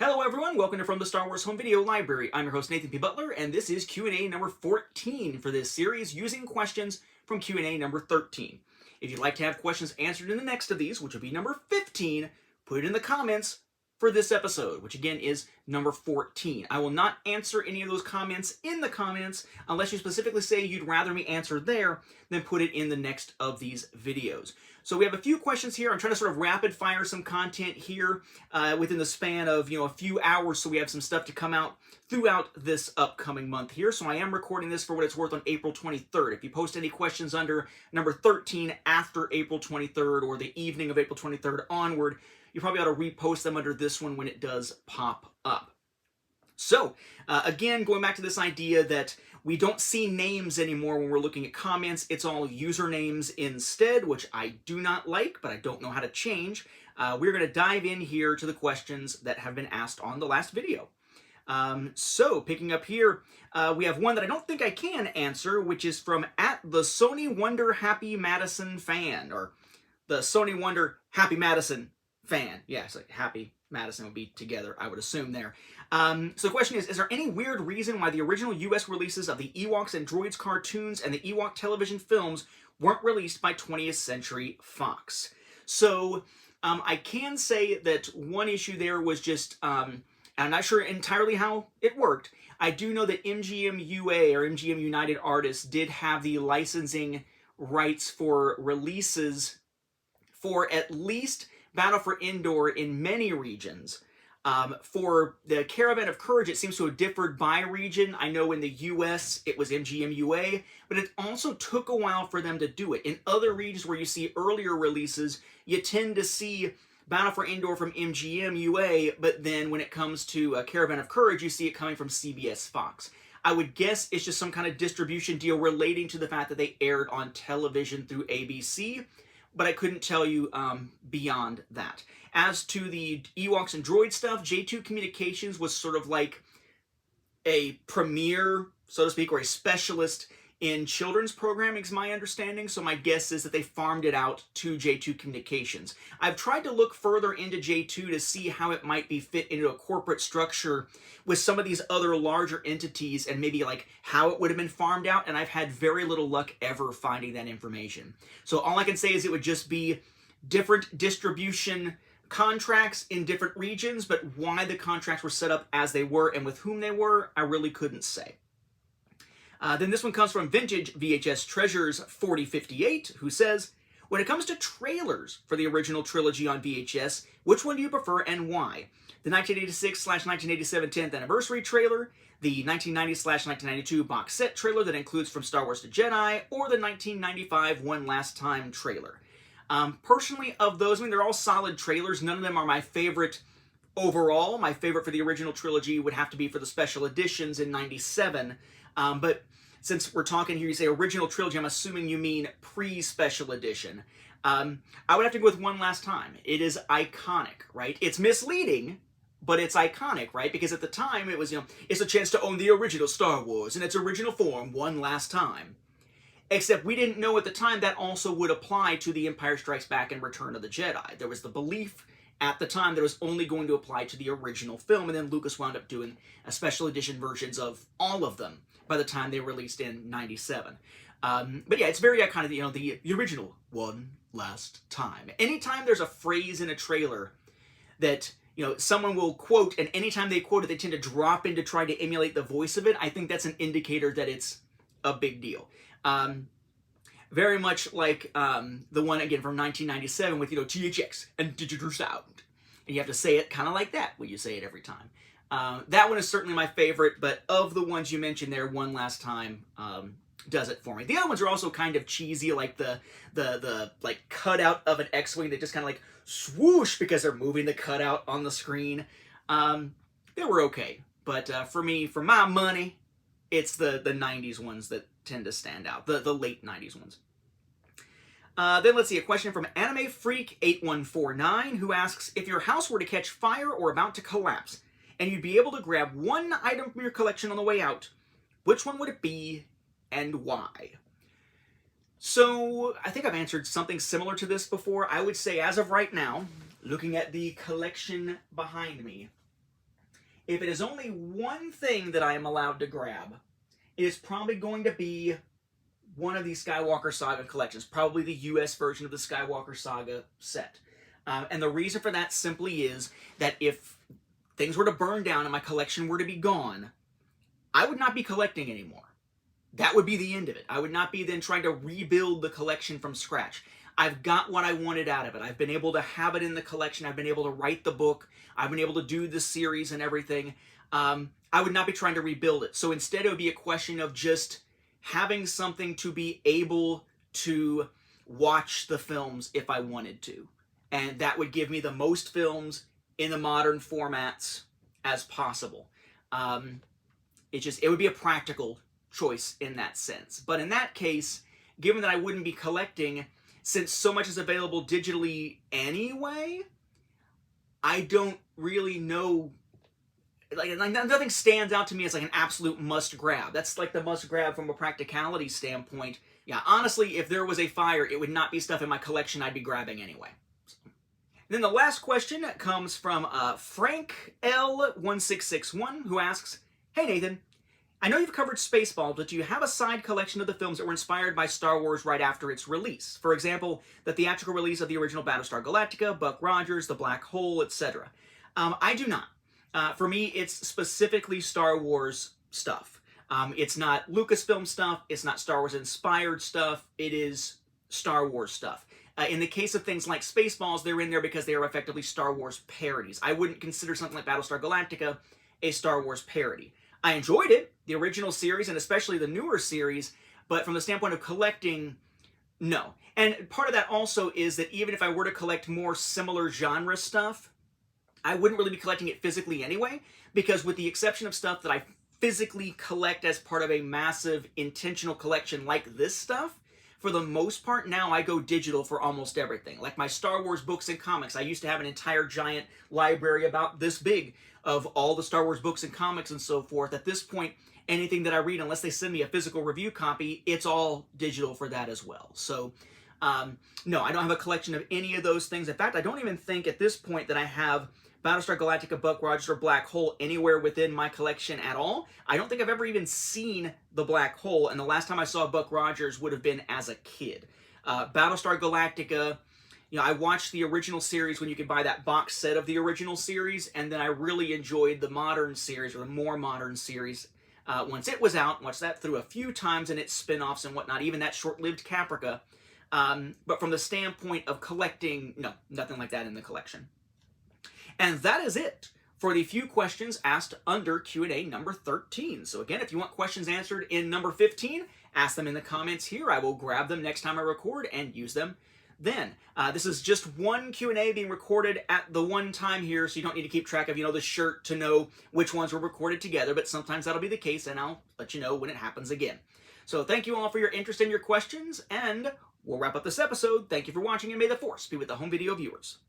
Hello everyone, welcome to From the Star Wars Home Video Library. I'm your host Nathan P. Butler, and this is Q&A number 14 for this series using questions from Q&A number 13. If you'd like to have questions answered in the next of these, which will be number 15, put it in the comments for this episode, which again is number 14. I will not answer any of those comments in the comments unless you specifically say you'd rather me answer there than put it in the next of these videos. So we have a few questions here. I'm trying to sort of rapid fire some content here within the span of a few hours, so we have some stuff to come out throughout this upcoming month here. So I am recording this for what it's worth on April 23rd. If you post any questions under number 13 after April 23rd or the evening of April 23rd onward, you probably ought to repost them under this one when it does pop up. So, again, going back to this idea that we don't see names anymore when we're looking at comments. It's all usernames instead, which I do not like, but I don't know how to change. We're going to dive in here to the questions that have been asked on the last video. So, picking up here, we have one that I don't think I can answer, which is from @the_Sony_Wonder_Happy_Madison_fan, or the Sony Wonder Happy Madison fan. Yeah, it's like Happy Madison would be together, I would assume there. So the question is there any weird reason why the original US releases of the Ewoks and Droids cartoons and the Ewok television films weren't released by 20th Century Fox? So I can say that one issue there was just, I'm not sure entirely how it worked. I do know that MGM UA or MGM United Artists did have the licensing rights for releases for at least Battle for Endor in many regions. For the Caravan of Courage, it seems to have differed by region. I know in the US it was MGM UA, but it also took a while for them to do it. In other regions where you see earlier releases, you tend to see Battle for Endor from MGM UA, but then when it comes to Caravan of Courage, you see it coming from CBS Fox. I would guess it's just some kind of distribution deal relating to the fact that they aired on television through ABC, but I couldn't tell you beyond that. As to the Ewoks and Droid stuff, J2 Communications was sort of like a premier, so to speak, or a specialist in children's programming, is my understanding, so my guess is that they farmed it out to J2 Communications. I've tried to look further into J2 to see how it might be fit into a corporate structure with some of these other larger entities and maybe like how it would have been farmed out, and I've had very little luck ever finding that information. So all I can say is it would just be different distribution contracts in different regions, but why the contracts were set up as they were and with whom they were, I really couldn't say. Then this one comes from Vintage VHS Treasures 4058, who says, when it comes to trailers for the original trilogy on VHS, which one do you prefer and why? The 1986/1987 10th anniversary trailer, the 1990/1992 box set trailer that includes From Star Wars to Jedi, or the 1995 One Last Time trailer? Personally, of those, I mean, they're all solid trailers. None of them are my favorite overall. My favorite for the original trilogy would have to be for the special editions in '97. But since we're talking here, you say original trilogy, I'm assuming you mean pre-special edition. I would have to go with One Last Time. It is iconic, right? It's misleading, but it's iconic, right? Because at the time, it was, it's a chance to own the original Star Wars in its original form one last time. Except we didn't know at the time that also would apply to The Empire Strikes Back and Return of the Jedi. There was the belief at the time that it was only going to apply to the original film, and then Lucas wound up doing a special edition versions of all of them by the time they released in '97. But yeah, it's very iconic, the original One Last Time. Anytime there's a phrase in a trailer that someone will quote, and anytime they quote it, they tend to drop in to try to emulate the voice of it, I think that's an indicator that it's a big deal. Very much like the one, again, from 1997 with, THX and digital sound. And you have to say it kind of like that when you say it every time. That one is certainly my favorite, but of the ones you mentioned there, One Last Time does it for me. The other ones are also kind of cheesy, like the like cutout of an X-Wing that just kind of like swoosh because they're moving the cutout on the screen. They were okay, but for me, for my money, it's the 90s ones that tend to stand out, the late 90s ones. Then let's see, a question from Anime Freak 8149, who asks, if your house were to catch fire or about to collapse, and you'd be able to grab one item from your collection on the way out, which one would it be and why? So, I think I've answered something similar to this before. I would say, as of right now, looking at the collection behind me, If it is only one thing that I am allowed to grab, it is probably going to be one of these Skywalker Saga collections, probably the US version of the Skywalker Saga set. And the reason for that simply is that if things were to burn down and my collection were to be gone, I would not be collecting anymore. That would be the end of it. I would not be then trying to rebuild the collection from scratch. I've got what I wanted out of it. I've been able to have it in the collection. I've been able to write the book. I've been able to do the series and everything. I would not be trying to rebuild it. So instead, it would be a question of just having something to be able to watch the films if I wanted to. And that would give me the most films in the modern formats as possible. It would be a practical choice in that sense. But in that case, given that I wouldn't be collecting, since so much is available digitally anyway, I don't really know, like nothing stands out to me as like an absolute must grab. That's like the must grab from a practicality standpoint. Yeah, honestly, if there was a fire, it would not be stuff in my collection I'd be grabbing anyway. Then the last question comes from Frank L1661, who asks, "Hey Nathan, I know you've covered Spaceballs, but do you have a side collection of the films that were inspired by Star Wars right after its release? For example, the theatrical release of the original Battlestar Galactica, Buck Rogers, The Black Hole, etc." I do not. For me, it's specifically Star Wars stuff. It's not Lucasfilm stuff. It's not Star Wars inspired stuff. It is Star Wars stuff. In the case of things like Spaceballs, they're in there because they are effectively Star Wars parodies. I wouldn't consider something like Battlestar Galactica a Star Wars parody. I enjoyed it, the original series, and especially the newer series, but from the standpoint of collecting, no. And part of that also is that even if I were to collect more similar genre stuff, I wouldn't really be collecting it physically anyway, because with the exception of stuff that I physically collect as part of a massive intentional collection like this stuff, for the most part now I go digital for almost everything. Like my Star Wars books and comics, I used to have an entire giant library about this big of all the Star Wars books and comics and so forth. At this point, anything that I read, unless they send me a physical review copy, it's all digital for that as well. So no, I don't have a collection of any of those things. In fact, I don't even think at this point that I have Battlestar Galactica, Buck Rogers, or Black Hole anywhere within my collection at all. I don't think I've ever even seen the Black Hole, and the last time I saw Buck Rogers would have been as a kid. Battlestar Galactica, you know, I watched the original series when you could buy that box set of the original series, and then I really enjoyed the modern series, or the more modern series, once it was out. Watched that through a few times in its spin-offs and whatnot, even that short-lived Caprica. But from the standpoint of collecting, no, nothing like that in the collection. And that is it for the few questions asked under Q&A number 13. So again, if you want questions answered in number 15, ask them in the comments here. I will grab them next time I record and use them then. This is just one Q&A being recorded at the one time here, so you don't need to keep track of, the shirt to know which ones were recorded together, but sometimes that'll be the case, and I'll let you know when it happens again. So thank you all for your interest and your questions, and we'll wrap up this episode. Thank you for watching, and may the Force be with the home video viewers.